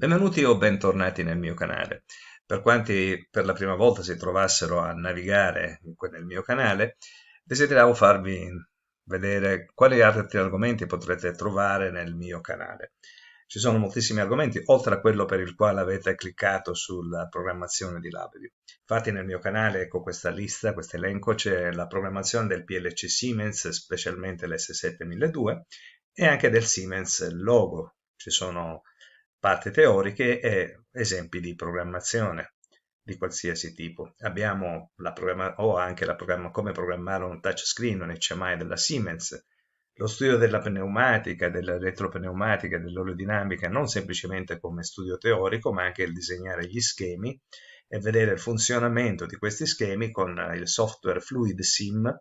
Benvenuti o bentornati nel mio canale. Per quanti per la prima volta si trovassero a navigare nel mio canale, desideravo farvi vedere quali altri argomenti potrete trovare nel mio canale. Ci sono moltissimi argomenti, oltre a quello per il quale avete cliccato sulla programmazione di LabVIEW. Infatti nel mio canale, ecco questa lista, questo elenco, c'è la programmazione del PLC Siemens, specialmente l'S7 1200, e anche del Siemens Logo. Ci sono parti teoriche e esempi di programmazione di qualsiasi tipo. Abbiamo anche come programmare un touchscreen, un HMI della Siemens, lo studio della pneumatica, dell'elettropneumatica, dell'aerodinamica, non semplicemente come studio teorico, ma anche il disegnare gli schemi e vedere il funzionamento di questi schemi con il software Fluid Sim,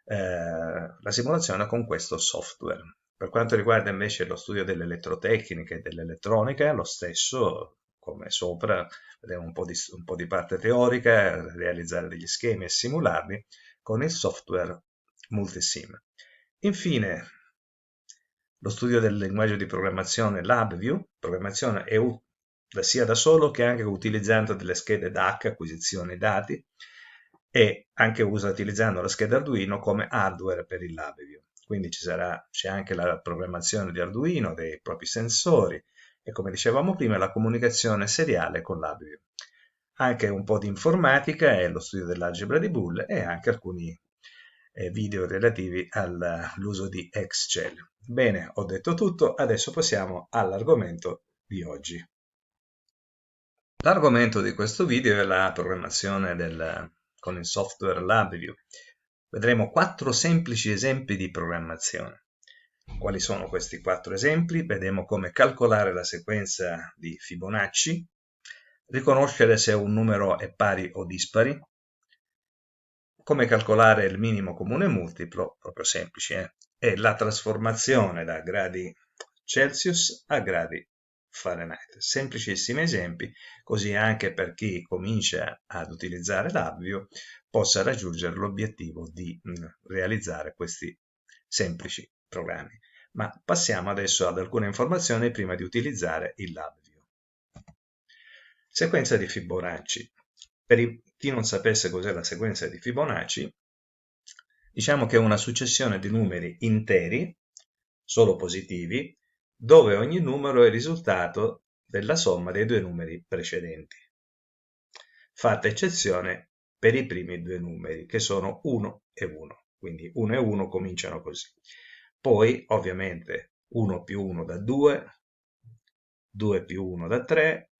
la simulazione con questo software. Per quanto riguarda invece lo studio dell'elettrotecnica e dell'elettronica, lo stesso, come sopra, vedremo un po' di parte teorica, realizzare degli schemi e simularli con il software Multisim. Infine, lo studio del linguaggio di programmazione LabVIEW, programmazione sia da solo che anche utilizzando delle schede DAC, acquisizione dati, e anche utilizzando la scheda Arduino come hardware per il LabVIEW. Quindi c'è anche la programmazione di Arduino, dei propri sensori e, come dicevamo prima, la comunicazione seriale con LabVIEW. Anche un po' di informatica e lo studio dell'algebra di Boole e anche alcuni video relativi all'uso di Excel. Bene, ho detto tutto, adesso passiamo all'argomento di oggi. L'argomento di questo video è la programmazione con il software LabVIEW. Vedremo 4 semplici esempi di programmazione. Quali sono questi 4 esempi? Vedremo come calcolare la sequenza di Fibonacci, riconoscere se un numero è pari o dispari, come calcolare il minimo comune multiplo, proprio semplice, e la trasformazione da gradi Celsius a gradi Fahrenheit. Semplicissimi esempi, così anche per chi comincia ad utilizzare LabVIEW possa raggiungere l'obiettivo di realizzare questi semplici programmi. Ma passiamo adesso ad alcune informazioni prima di utilizzare il LabVIEW. Sequenza di Fibonacci. Per chi non sapesse cos'è la sequenza di Fibonacci, diciamo che è una successione di numeri interi, solo positivi, dove ogni numero è il risultato della somma dei due numeri precedenti. Fatta eccezione per i primi due numeri, che sono 1 e 1. Quindi 1 e 1 cominciano così. Poi, ovviamente, 1 più 1 da 2, 2 più 1 da 3,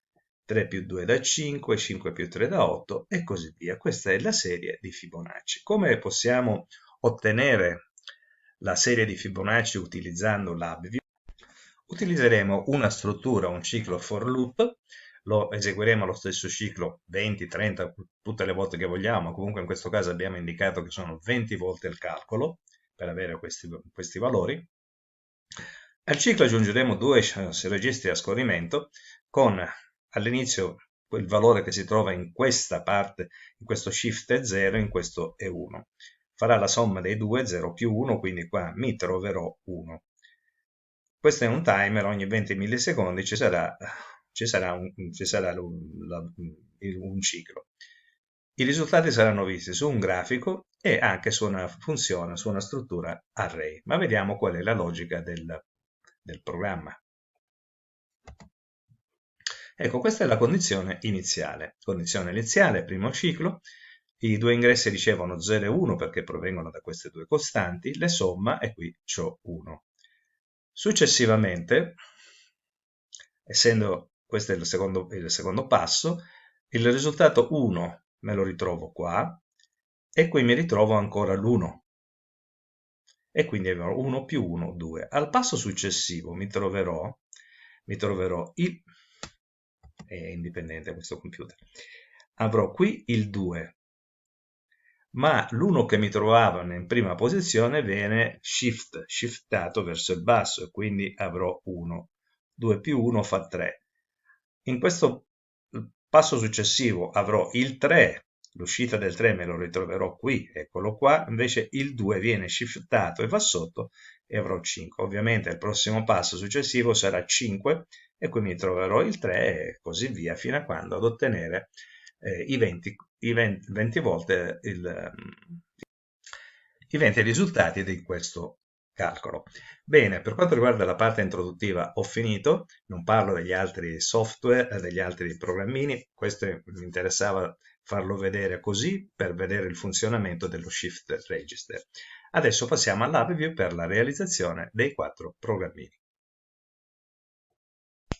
3 più 2 da 5, 5 più 3 da 8 e così via. Questa è la serie di Fibonacci. Come possiamo ottenere la serie di Fibonacci utilizzando LabVIEW? Utilizzeremo una struttura, un ciclo for loop, lo eseguiremo lo stesso ciclo 20, 30, tutte le volte che vogliamo, comunque in questo caso abbiamo indicato che sono 20 volte il calcolo per avere questi valori. Al ciclo aggiungeremo due registri a scorrimento con all'inizio il valore che si trova in questa parte, in questo shift è 0, in questo è 1. Farà la somma dei due, 0 più 1, quindi qua mi troverò 1. Questo è un timer, ogni 20 millisecondi ci sarà un ciclo. I risultati saranno visti su un grafico e anche su una funzione, su una struttura array. Ma vediamo qual è la logica del programma. Ecco, questa è la condizione iniziale. Condizione iniziale, primo ciclo. I due ingressi ricevono 0 e 1 perché provengono da queste due costanti, le somma e qui c'ho 1. Successivamente, essendo questo è il secondo passo, il risultato 1 me lo ritrovo qua e qui mi ritrovo ancora l'1 e quindi avrò 1 più 1, 2. Al passo successivo mi troverò è indipendente questo computer, avrò qui il 2, ma l'1 che mi trovava in prima posizione viene shiftato verso il basso e quindi avrò 1. 2 più 1 fa 3. In questo passo successivo avrò il 3, l'uscita del 3 me lo ritroverò qui, eccolo qua, invece il 2 viene shiftato e va sotto e avrò 5. Ovviamente il prossimo passo successivo sarà 5 e qui mi troverò il 3 e così via fino a quando ad ottenere i 20 volte i 20 risultati di questo calcolo. Bene, per quanto riguarda la parte introduttiva ho finito, non parlo degli altri software, degli altri programmini, questo mi interessava farlo vedere così per vedere il funzionamento dello Shift Register. Adesso passiamo all'AppView per la realizzazione dei 4 programmini.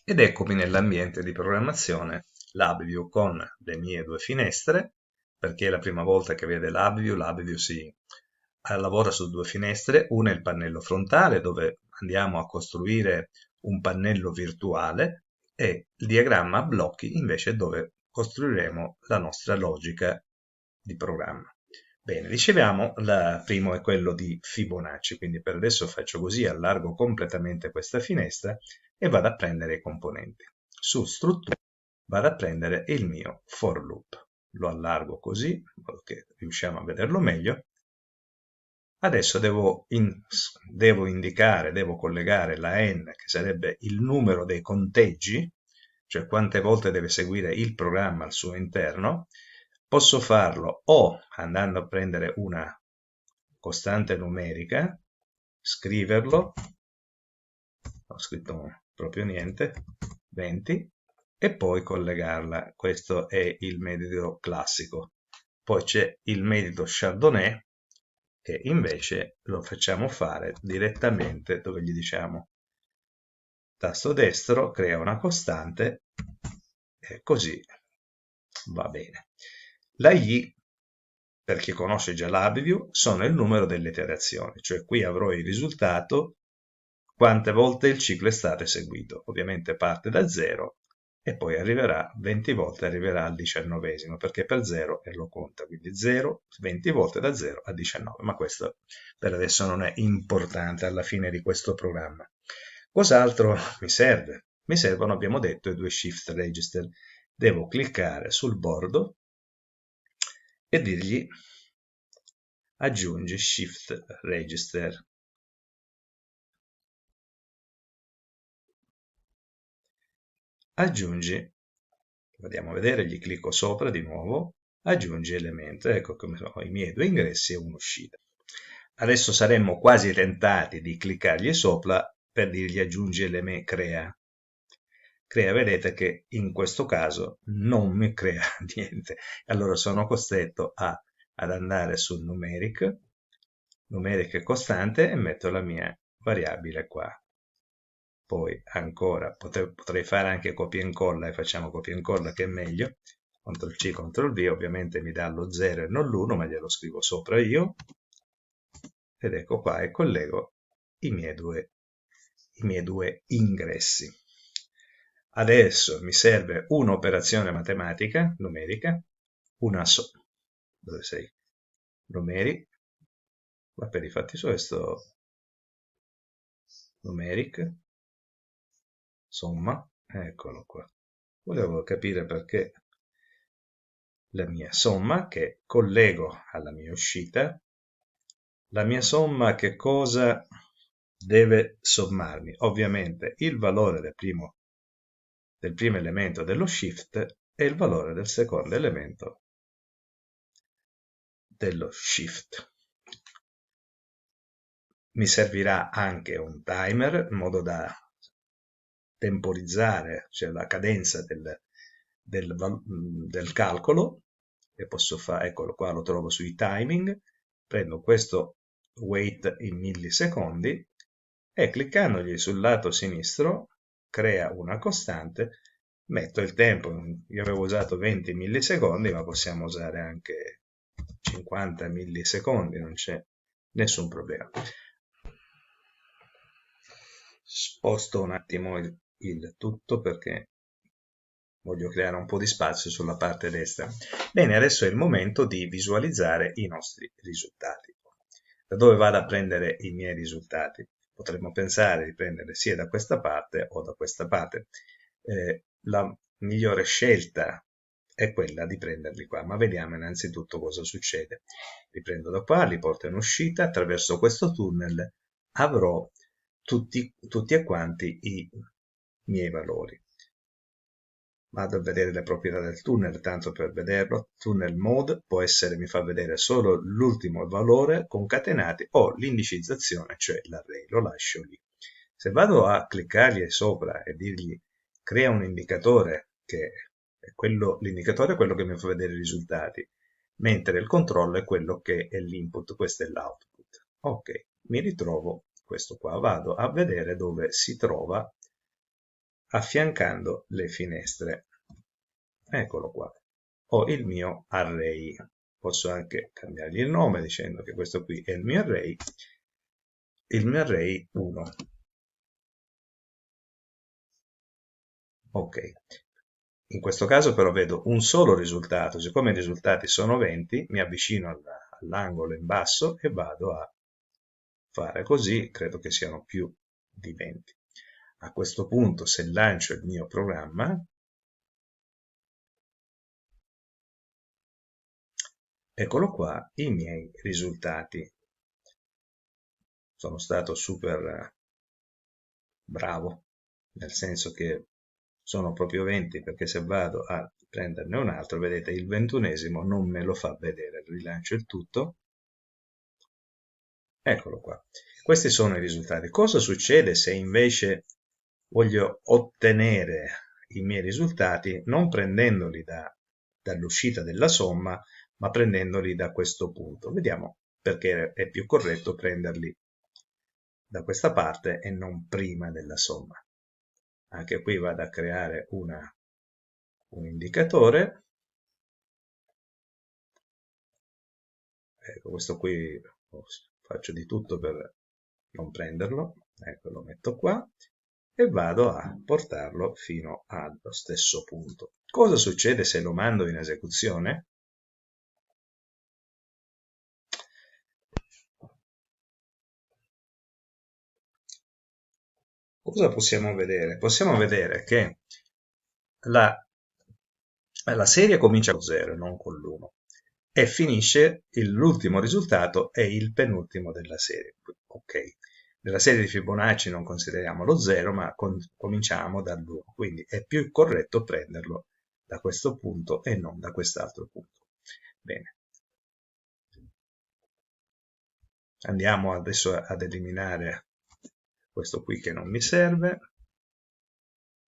Ed eccomi nell'ambiente di programmazione, l'AppView con le mie 2 finestre, perché è la prima volta che vede l'AppView si lavora su 2 finestre, una è il pannello frontale dove andiamo a costruire un pannello virtuale e il diagramma a blocchi invece dove costruiremo la nostra logica di programma. Bene, dicevamo, il primo è quello di Fibonacci, quindi per adesso faccio così, allargo completamente questa finestra e vado a prendere i componenti. Su struttura vado a prendere il mio for loop. Lo allargo così, in modo che riusciamo a vederlo meglio. Adesso devo collegare la n, che sarebbe il numero dei conteggi, cioè quante volte deve seguire il programma al suo interno. Posso farlo o andando a prendere una costante numerica, scriverlo, ho scritto proprio niente, 20, e poi collegarla. Questo è il metodo classico. Poi c'è il metodo Chardonnay, che invece lo facciamo fare direttamente dove gli diciamo tasto destro, crea una costante e così va bene. La I, per chi conosce già l'AppView, sono il numero delle iterazioni, cioè qui avrò il risultato quante volte il ciclo è stato eseguito. Ovviamente parte da 0 e poi arriverà 20 volte, arriverà al 19esimo, perché per 0 e lo conta, quindi 0, 20 volte da 0 a 19, ma questo per adesso non è importante alla fine di questo programma. Cos'altro mi serve? Mi servono, abbiamo detto, i 2 shift register. Devo cliccare sul bordo e dirgli aggiungi shift register. Aggiungi, andiamo a vedere, gli clicco sopra di nuovo, aggiungi elemento, ecco come sono i miei 2 ingressi e un'uscita. Adesso saremmo quasi tentati di cliccargli sopra per dirgli aggiungi elemento, crea. Crea, vedete che in questo caso non mi crea niente, allora sono costretto ad andare sul numeric costante e metto la mia variabile qua. Poi ancora potrei fare anche copia e incolla e facciamo copia e incolla che è meglio. CTRL C, CTRL V, ovviamente mi dà lo 0 e non l'1, ma glielo scrivo sopra io. Ed ecco qua e collego i miei due ingressi. Adesso mi serve un'operazione matematica, numerica, dove sei? Numeric, ma per i fatti suoi sto numeric, somma, eccolo qua. Volevo capire perché la mia somma che collego alla mia uscita, la mia somma che cosa deve sommarmi? Ovviamente il valore del primo elemento dello shift e il valore del secondo elemento dello shift. Mi servirà anche un timer in modo da temporizzare, cioè la cadenza del calcolo, e posso fare, eccolo qua, lo trovo sui timing, prendo questo wait in millisecondi e cliccandogli sul lato sinistro crea una costante, metto il tempo, io avevo usato 20 millisecondi, ma possiamo usare anche 50 millisecondi, non c'è nessun problema. Sposto un attimo il tutto perché voglio creare un po' di spazio sulla parte destra. Bene, adesso è il momento di visualizzare i nostri risultati. Da dove vado a prendere i miei risultati? Potremmo pensare di prendere sia da questa parte o da questa parte. La migliore scelta è quella di prenderli qua, ma vediamo innanzitutto cosa succede. Li prendo da qua, li porto in uscita, attraverso questo tunnel avrò tutti e quanti i miei valori. Vado a vedere le proprietà del tunnel, tanto per vederlo. Tunnel mode può essere, mi fa vedere solo l'ultimo valore concatenati o l'indicizzazione, cioè l'array, lo lascio lì. Se vado a cliccargli sopra e dirgli crea un indicatore, che è l'indicatore è quello che mi fa vedere i risultati, mentre il controllo è quello che è l'input, questo è l'output. Ok, mi ritrovo questo qua, vado a vedere dove si trova affiancando le finestre. Eccolo qua, ho il mio array. Posso anche cambiargli il nome dicendo che questo qui è il mio array 1. Ok, in questo caso però vedo un solo risultato. Siccome i risultati sono 20, mi avvicino all'angolo in basso e vado a fare così, credo che siano più di 20. A questo punto, se lancio il mio programma, eccolo qua i miei risultati. Sono stato super bravo, nel senso che sono proprio 20, perché se vado a prenderne un altro, vedete, il 21esimo non me lo fa vedere. Rilancio il tutto. Eccolo qua. Questi sono i risultati. Cosa succede se invece voglio ottenere i miei risultati non prendendoli dall'uscita della somma, ma prendendoli da questo punto? Vediamo perché è più corretto prenderli da questa parte e non prima della somma. Anche qui vado a creare un indicatore. Ecco, questo qui faccio di tutto per non prenderlo. Ecco, lo metto qua e vado a portarlo fino allo stesso punto. Cosa succede se lo mando in esecuzione? Cosa possiamo vedere? Possiamo vedere che la, la serie comincia con 0, non con l'1, e finisce, l'ultimo risultato è il penultimo della serie. Ok, nella serie di Fibonacci non consideriamo lo 0, ma cominciamo dall'1, quindi è più corretto prenderlo da questo punto e non da quest'altro punto. Bene, andiamo adesso ad eliminare questo qui che non mi serve,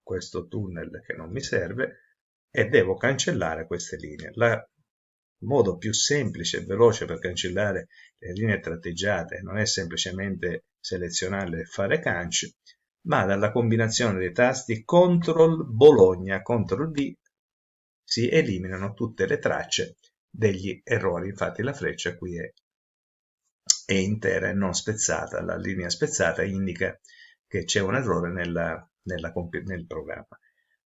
questo tunnel che non mi serve, e devo cancellare queste linee. Il modo più semplice e veloce per cancellare le linee tratteggiate non è semplicemente selezionarle e fare canc, ma dalla combinazione dei tasti CTRL Bologna, CTRL V si eliminano tutte le tracce degli errori. Infatti la freccia qui è intera e non spezzata. La linea spezzata indica che c'è un errore nel programma.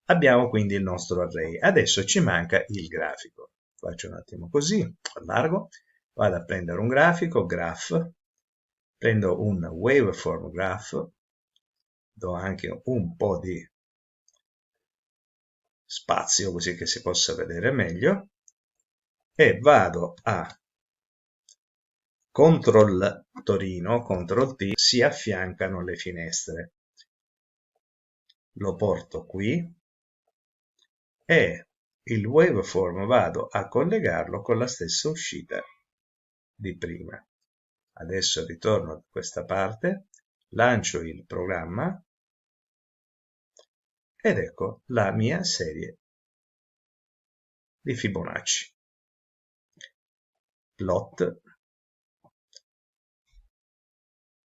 Abbiamo quindi il nostro array. Adesso ci manca il grafico. Faccio un attimo così, allargo, vado a prendere un grafico, graph, prendo un waveform graph, do anche un po' di spazio così che si possa vedere meglio, e vado a CTRL Torino, CTRL T, si affiancano le finestre. Lo porto qui e il waveform vado a collegarlo con la stessa uscita di prima. Adesso ritorno da questa parte, lancio il programma ed ecco la mia serie di Fibonacci. Plot,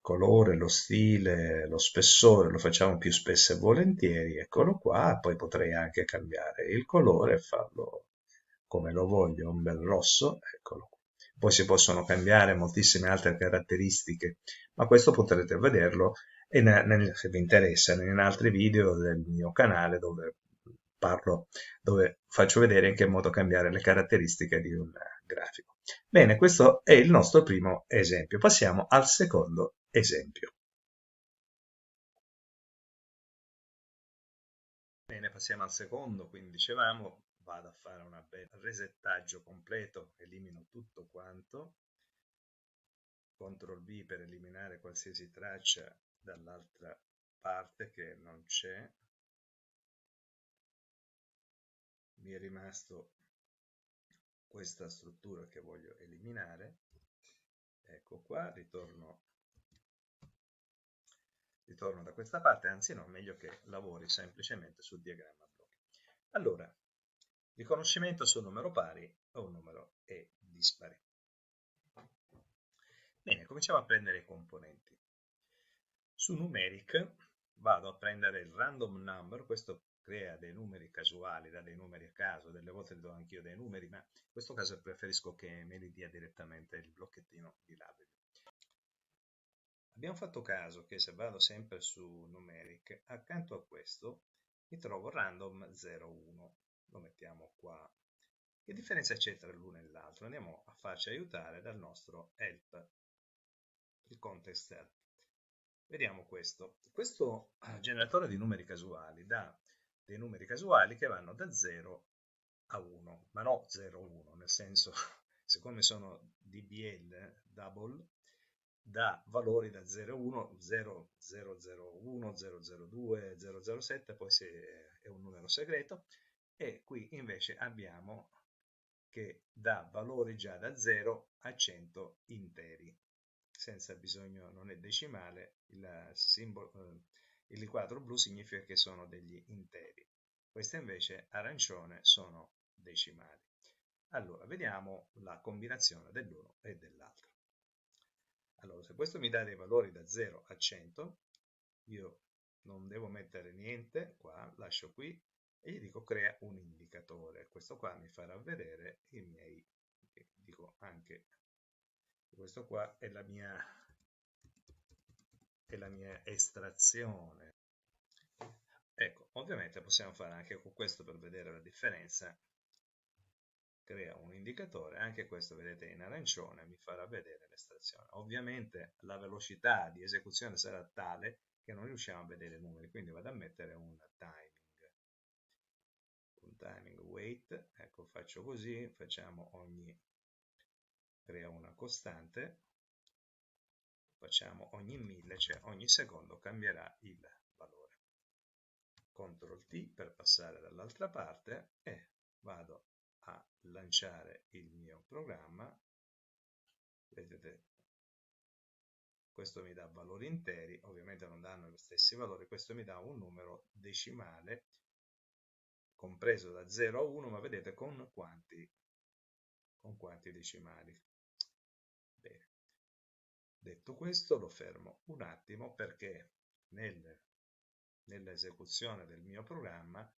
colore, lo stile, lo spessore lo facciamo più spesso e volentieri, eccolo qua. Poi potrei anche cambiare il colore e farlo come lo voglio, un bel rosso, eccolo qua. Poi si possono cambiare moltissime altre caratteristiche, ma questo potrete vederlo se vi interessa in altri video del mio canale dove faccio vedere in che modo cambiare le caratteristiche di un grafico. Bene, questo è il nostro primo esempio. Passiamo al secondo esempio. Bene, passiamo al secondo, quindi dicevamo, vado a fare un resettaggio completo, elimino tutto quanto, CTRL V per eliminare qualsiasi traccia dall'altra parte che non c'è, mi è rimasto questa struttura che voglio eliminare. Ecco qua, ritorno da questa parte, anzi no, meglio che lavori semplicemente sul diagramma a blocchi. Allora, riconoscimento su un numero pari o un numero è dispari. Bene, cominciamo a prendere i componenti. Su numeric vado a prendere il random number, questo crea dei numeri casuali, da dei numeri a caso, delle volte li do anch'io dei numeri, ma in questo caso preferisco che me li dia direttamente il blocchettino di label. Abbiamo fatto caso che se vado sempre su numeric, accanto a questo mi trovo random 01, lo mettiamo qua. Che differenza c'è tra l'uno e l'altro? Andiamo a farci aiutare dal nostro help, il context help. Vediamo questo. Questo generatore di numeri casuali dà dei numeri casuali che vanno da 0 a 1, ma no 0-1, nel senso, siccome sono DBL, double, da valori da 0,1, 0,001, 002, 007, poi se è un numero segreto, e qui invece abbiamo che dà valori già da 0 a 100 interi, senza bisogno, non è decimale, il quadro blu significa che sono degli interi, queste invece arancione sono decimali. Allora, vediamo la combinazione dell'uno e dell'altro. Allora, se questo mi dà dei valori da 0 a 100, io non devo mettere niente qua, lascio qui e gli dico crea un indicatore. Questo qua mi farà vedere i miei, dico anche, questo qua è la mia estrazione. Ecco, ovviamente possiamo fare anche con questo per vedere la differenza. Crea un indicatore, anche questo vedete in arancione, mi farà vedere l'estrazione. Ovviamente la velocità di esecuzione sarà tale che non riusciamo a vedere i numeri, quindi vado a mettere un timing wait, ecco faccio così, crea una costante, facciamo ogni 1000, cioè ogni secondo cambierà il valore. CTRL T per passare dall'altra parte e vado a lanciare il mio programma. Vedete, questo mi dà valori interi, ovviamente non danno gli stessi valori, questo mi dà un numero decimale compreso da 0 a 1, ma vedete con quanti decimali. Bene. Detto questo, lo fermo un attimo perché nell'esecuzione del mio programma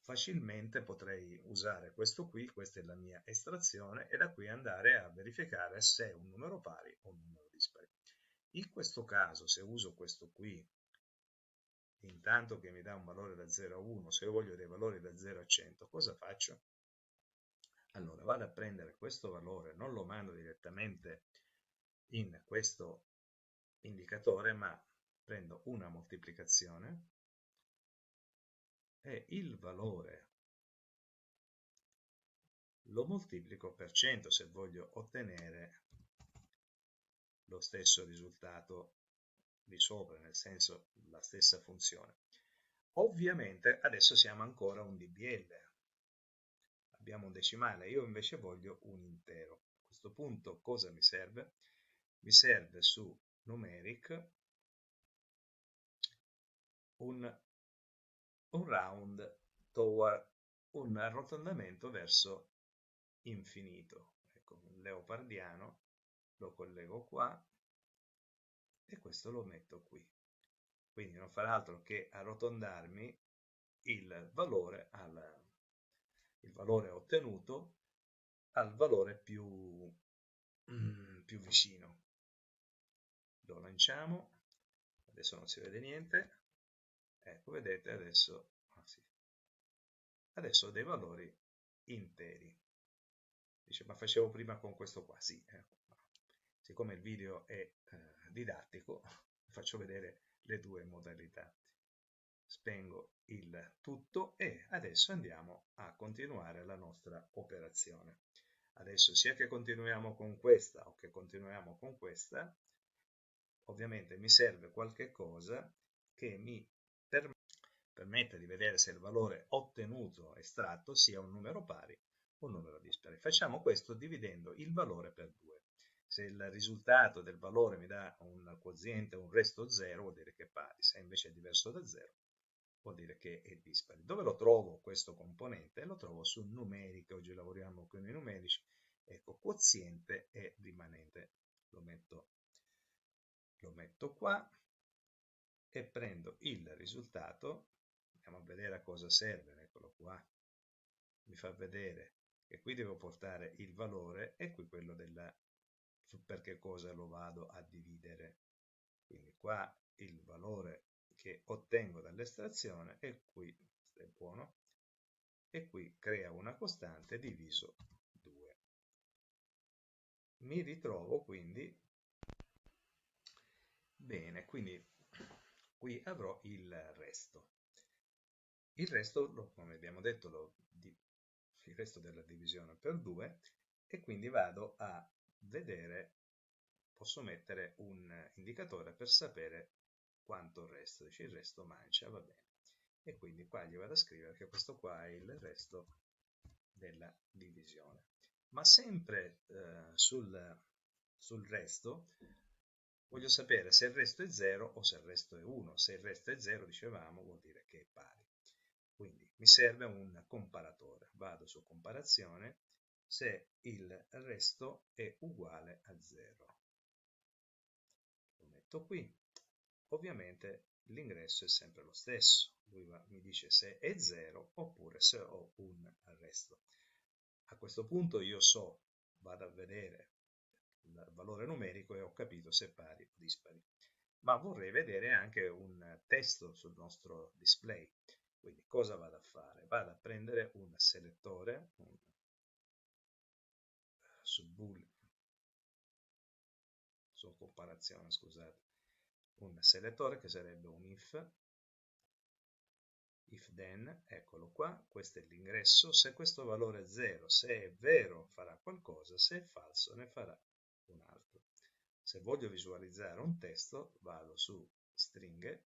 facilmente potrei usare questo qui, questa è la mia estrazione, e da qui andare a verificare se è un numero pari o un numero dispari. In questo caso, se uso questo qui, intanto che mi dà un valore da 0 a 1, se io voglio dei valori da 0 a 100, cosa faccio? Allora, vado a prendere questo valore, non lo mando direttamente in questo indicatore, ma prendo una moltiplicazione e il valore lo moltiplico per 100 se voglio ottenere lo stesso risultato di sopra, nel senso la stessa funzione. Ovviamente adesso siamo ancora un DBL, abbiamo un decimale, io invece voglio un intero. A questo punto cosa mi serve? Mi serve su numeric un round toward, un arrotondamento verso infinito. Ecco, un leopardiano, lo collego qua e questo lo metto qui. Quindi non farà altro che arrotondarmi il valore ottenuto al valore più vicino. Lo lanciamo, adesso non si vede niente, ecco vedete adesso, sì. Adesso ho dei valori interi. Dice ma facevo prima con questo qua, sì, siccome il video è didattico faccio vedere le due modalità. Spengo il tutto e adesso andiamo a continuare la nostra operazione. Adesso sia che continuiamo con questa o che continuiamo con questa, ovviamente mi serve qualche cosa che mi permette di vedere se il valore ottenuto, estratto, sia un numero pari o un numero dispari. Facciamo questo dividendo il valore per 2. Se il risultato del valore mi dà un quoziente, un resto 0, vuol dire che è pari. Se invece è diverso da 0, vuol dire che è dispari. Dove lo trovo questo componente? Lo trovo su numeriche. Oggi lavoriamo con i numerici. Ecco, quoziente e rimanente. Lo metto qua e prendo il risultato. Andiamo a vedere a cosa serve. Eccolo qua. Mi fa vedere che qui devo portare il valore e qui quello per che cosa lo vado a dividere. Quindi qua il valore che ottengo dall'estrazione e qui è buono, e qui crea una costante diviso 2. Mi ritrovo quindi bene, quindi qui avrò il resto. Il resto, come abbiamo detto, il resto della divisione per 2, e quindi vado a vedere, posso mettere un indicatore per sapere quanto resta, il resto mancia, va bene. E quindi qua gli vado a scrivere che questo qua è il resto della divisione. Ma sempre sul resto voglio sapere se il resto è 0 o se il resto è 1. Se il resto è 0, dicevamo, vuol dire che è pari. Quindi mi serve un comparatore. Vado su comparazione se il resto è uguale a 0. Lo metto qui. Ovviamente l'ingresso è sempre lo stesso. Lui mi dice se è 0 oppure se ho un resto. A questo punto io vado a vedere il valore numerico e ho capito se è pari o dispari. Ma vorrei vedere anche un testo sul nostro display. Quindi cosa vado a fare? Vado a prendere un selettore, su boolean, su comparazione, scusate, un selettore che sarebbe un if then, eccolo qua, questo è l'ingresso. Se questo valore è 0, se è vero farà qualcosa, se è falso ne farà un altro. Se voglio visualizzare un testo, vado su stringhe,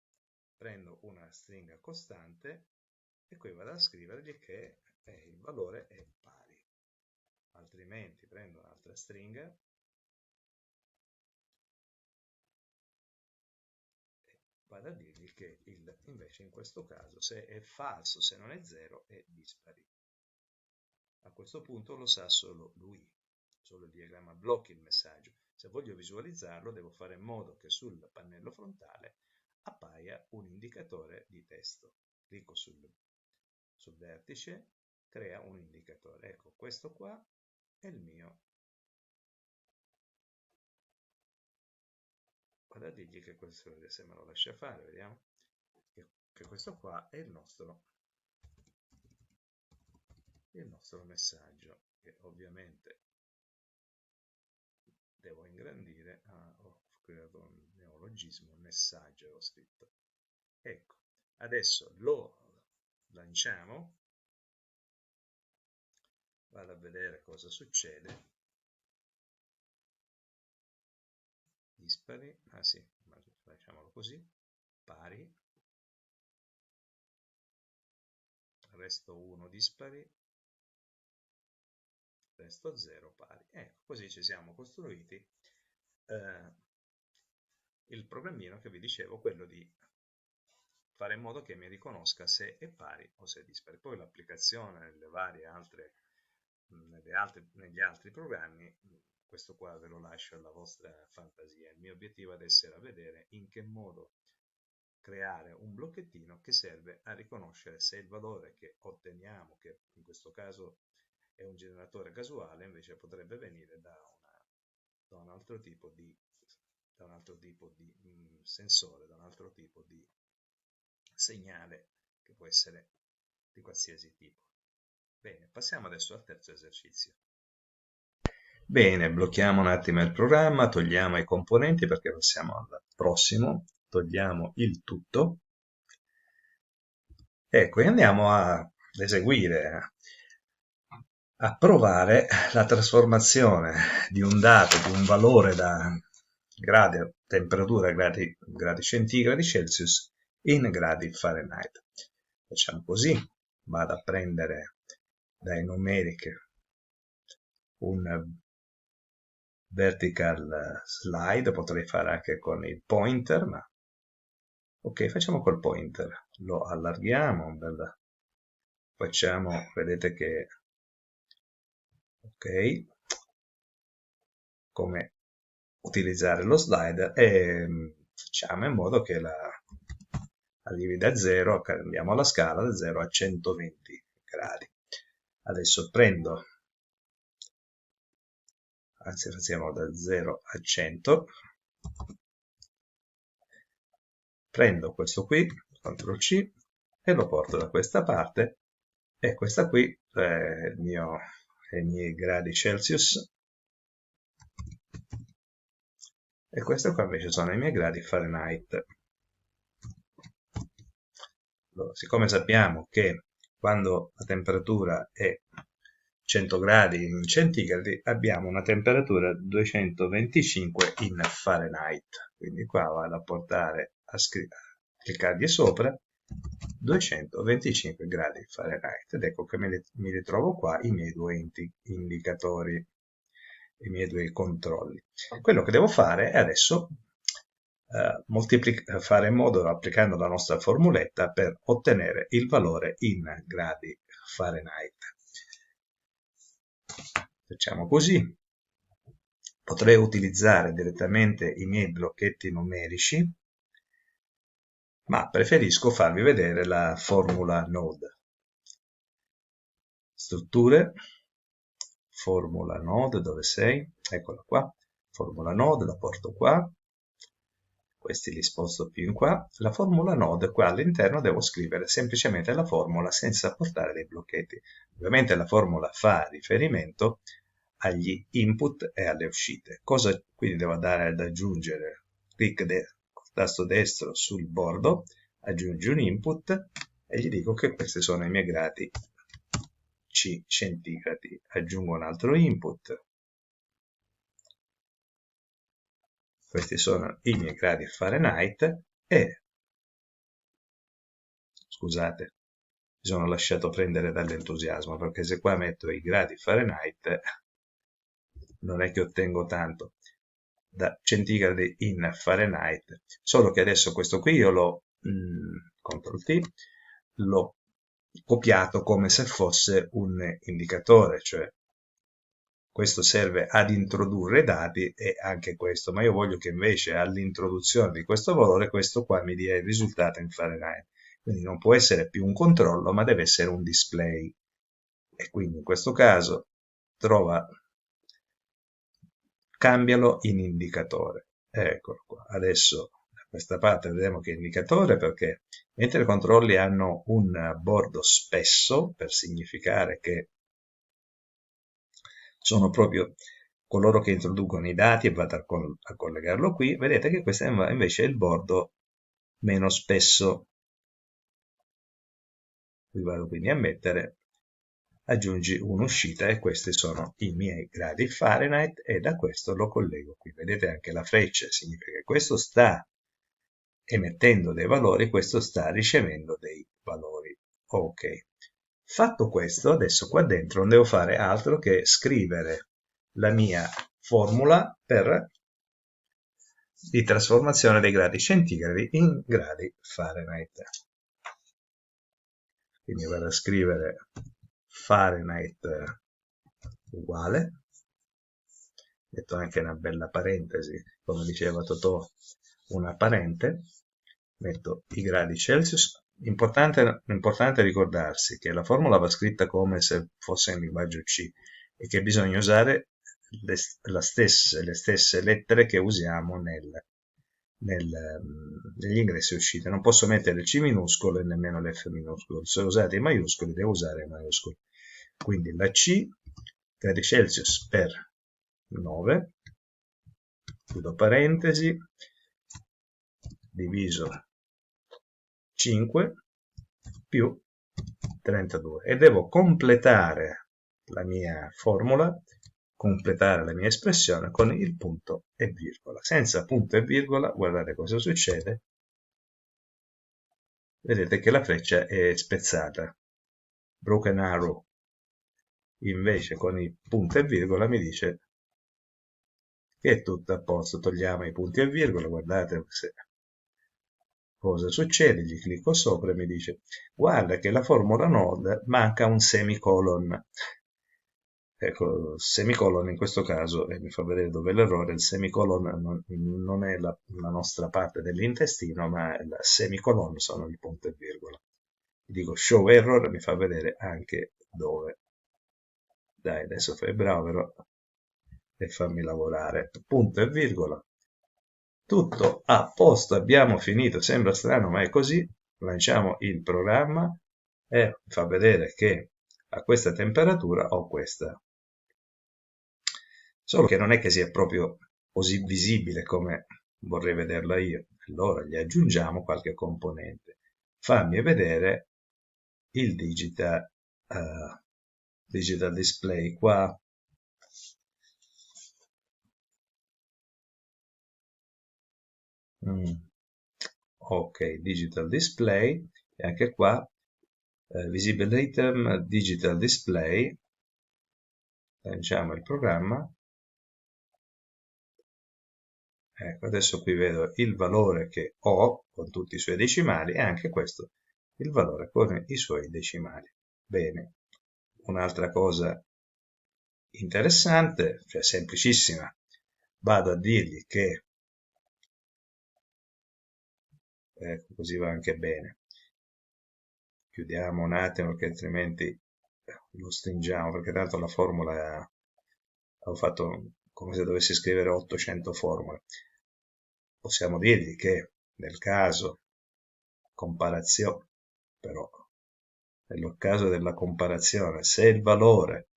prendo una stringa costante e qui vado a scrivergli che il valore è pari. Altrimenti prendo un'altra stringa e vado a dirgli che invece in questo caso se è falso, se non è 0, è dispari. A questo punto lo sa solo lui, solo il diagramma blocchi il messaggio. Se voglio visualizzarlo devo fare in modo che sul pannello frontale appaia un indicatore di testo. Clicco sul vertice, crea un indicatore. Ecco, questo qua è il mio. Vado a dirgli che questo, se me lo lascia fare, vediamo, che questo qua è il nostro messaggio, che ovviamente devo ingrandire. Ho creato un neologismo, messaggio ho scritto. Ecco, adesso lo lanciamo, vado a vedere cosa succede. Dispari, sì, lasciamolo così, pari, resto 1 dispari, resto 0 pari. Ecco, così ci siamo costruiti il programmino che vi dicevo, quello di fare in modo che mi riconosca se è pari o se è dispari. Poi l'applicazione nelle varie altre, negli altri programmi, questo qua ve lo lascio alla vostra fantasia. Il mio obiettivo adesso era vedere in che modo creare un blocchettino che serve a riconoscere se il valore che otteniamo, che in questo caso è un generatore casuale, invece potrebbe venire da un altro tipo di sensore, da un altro tipo di segnale che può essere di qualsiasi tipo. Bene, passiamo adesso al terzo esercizio. Bene, blocchiamo un attimo il programma, togliamo i componenti perché passiamo al prossimo, togliamo il tutto. Ecco, e andiamo a eseguire, a provare la trasformazione di un dato, di un valore da temperatura gradi centigradi Celsius in gradi Fahrenheit. facciamo così, vado a prendere dai numeric un vertical slide, potrei fare anche con il pointer, ma ok, facciamo col pointer, lo allarghiamo, facciamo, vedete che ok, come utilizzare lo slider e facciamo in modo che arrivi da 0, cambiamo la scala da 0 a 120 gradi. Adesso prendo, anzi facciamo da 0 a 100, prendo questo qui, CTRL C, e lo porto da questa parte, e questa qui è i miei gradi Celsius, e questo qua invece sono i miei gradi Fahrenheit. Allora, siccome sappiamo che quando la temperatura è 100 gradi in centigradi, abbiamo una temperatura 225 in Fahrenheit. Quindi qua vado a portare a cliccare di sopra 225 gradi Fahrenheit, ed ecco che mi ritrovo qua i miei due indicatori, i miei due controlli. Quello che devo fare è adesso fare in modo, applicando la nostra formuletta, per ottenere il valore in gradi Fahrenheit. Facciamo così. Potrei utilizzare direttamente i miei blocchetti numerici, ma preferisco farvi vedere la formula node. Strutture, formula node, dove sei? Eccola qua, formula node, la porto qua, questi li sposto più in qua. La formula node qua all'interno devo scrivere semplicemente la formula senza portare dei blocchetti. Ovviamente la formula fa riferimento agli input e alle uscite. Cosa quindi devo andare ad aggiungere? Clic col tasto destro sul bordo, aggiungi un input e gli dico che questi sono i miei gradi C centigradi. Aggiungo un altro input. Questi sono i miei gradi Fahrenheit e, scusate, mi sono lasciato prendere dall'entusiasmo, perché se qua metto i gradi Fahrenheit non è che ottengo tanto da centigradi in Fahrenheit, solo che adesso questo qui io l'ho CTRL T, l'ho copiato come se fosse un indicatore, cioè questo serve ad introdurre dati e anche questo, ma io voglio che invece all'introduzione di questo valore questo qua mi dia il risultato in Fahrenheit. Quindi non può essere più un controllo, ma deve essere un display. E quindi in questo caso cambialo in indicatore. Eccolo qua. Adesso da questa parte vedremo che è indicatore, perché mentre i controlli hanno un bordo spesso, per significare che sono proprio coloro che introducono i dati e vado a collegarlo qui, vedete che questo invece è il bordo meno spesso. Qui vado quindi a mettere, aggiungi un'uscita, e questi sono i miei gradi Fahrenheit, e da questo lo collego qui. Vedete anche la freccia, significa che questo sta emettendo dei valori, questo sta ricevendo dei valori. Ok. Fatto questo, adesso qua dentro non devo fare altro che scrivere la mia formula di trasformazione dei gradi centigradi in gradi Fahrenheit. Quindi vado a scrivere Fahrenheit uguale, metto anche una bella parentesi, come diceva Totò, una parente, metto i gradi Celsius. Importante ricordarsi che la formula va scritta come se fosse in linguaggio C e che bisogna usare le stesse lettere che usiamo negli ingressi e uscite. Non posso mettere il C minuscolo e nemmeno l'F minuscolo. Se usate i maiuscoli, devo usare i maiuscoli. Quindi la C, gradi Celsius per 9, chiudo parentesi, diviso 5 più 32, e devo completare la mia formula, completare la mia espressione con il punto e virgola. Senza punto e virgola, guardate cosa succede, vedete che la freccia è spezzata, broken arrow. Invece con i punti e virgola mi dice che è tutto a posto. Togliamo i punti e virgola, guardate cosa succede, gli clicco sopra e mi dice guarda che la formula node manca un semicolon. Ecco, semicolon in questo caso, mi fa vedere dove è l'errore, il semicolon non è la nostra parte dell'intestino, ma il semicolon sono il punto e virgola. Dico show error, mi fa vedere anche dove. Dai, adesso fai bravo però e fammi lavorare. Punto e virgola. Tutto a posto, abbiamo finito. Sembra strano, ma è così. Lanciamo il programma e fa vedere che a questa temperatura ho questa. Solo che non è che sia proprio così visibile come vorrei vederla io. Allora gli aggiungiamo qualche componente. Fammi vedere il digital display qua. Ok, digital display, e anche qua visible item, digital display, lanciamo il programma. Ecco, adesso qui vedo il valore che ho con tutti i suoi decimali e anche questo il valore con i suoi decimali. Bene, un'altra cosa interessante, cioè semplicissima, vado a dirgli che, ecco, così va anche bene, chiudiamo un attimo perché altrimenti lo stringiamo, perché tanto la formula ho fatto come se dovessi scrivere 800 formule. Possiamo dirgli che nel caso comparazione, però nel caso della comparazione, se il valore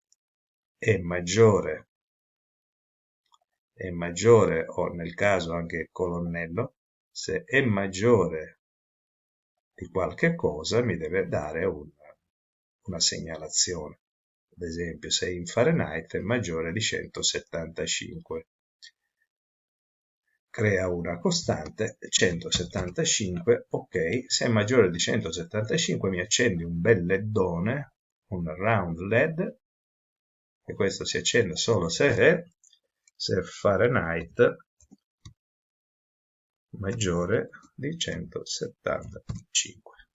è maggiore o nel caso anche colonnello, se è maggiore di qualche cosa mi deve dare una segnalazione. Ad esempio, se in Fahrenheit è maggiore di 175. Crea una costante 175, ok, se è maggiore di 175 mi accendi un bel leddone, un round LED, e questo si accende solo se è Fahrenheit maggiore di 175.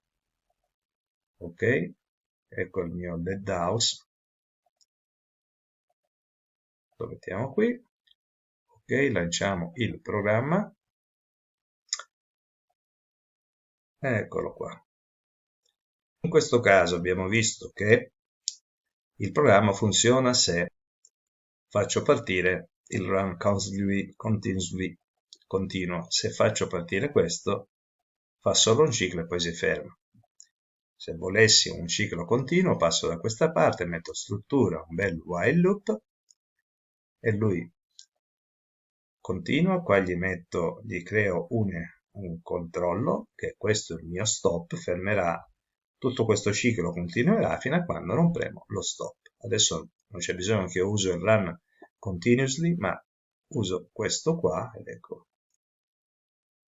Ok, ecco il mio LED house, lo mettiamo qui. Ok, lanciamo il programma. Eccolo qua. In questo caso abbiamo visto che il programma funziona se faccio partire il run continuously, continuo. Se faccio partire questo, fa solo un ciclo e poi si ferma. Se volessi un ciclo continuo, passo da questa parte, metto struttura, un bel while loop, e lui continua, qua gli creo un controllo, che questo è il mio stop, fermerà, tutto questo ciclo continuerà fino a quando non premo lo stop. Adesso non c'è bisogno che io uso il run continuously, ma uso questo qua, ed ecco,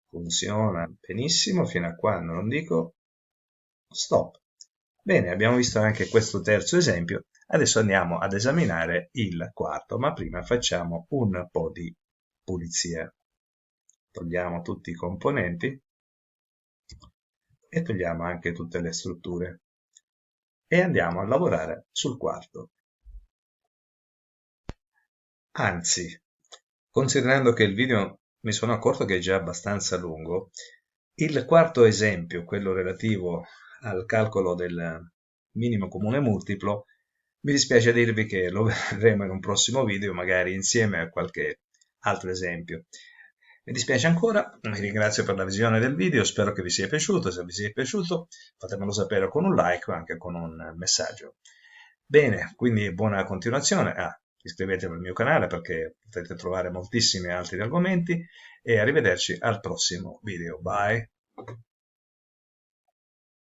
funziona benissimo fino a quando non dico stop. Bene, abbiamo visto anche questo terzo esempio, adesso andiamo ad esaminare il quarto, ma prima facciamo un po' di pulizia. Togliamo tutti i componenti e togliamo anche tutte le strutture e andiamo a lavorare sul quarto. Anzi, considerando che il video mi sono accorto che è già abbastanza lungo, il quarto esempio, quello relativo al calcolo del minimo comune multiplo, mi dispiace dirvi che lo vedremo in un prossimo video, magari insieme a qualche altro esempio. Mi dispiace ancora, vi ringrazio per la visione del video, spero che vi sia piaciuto, se vi sia piaciuto fatemelo sapere con un like o anche con un messaggio. Bene, quindi buona continuazione, iscrivetevi al mio canale perché potete trovare moltissimi altri argomenti e arrivederci al prossimo video, bye!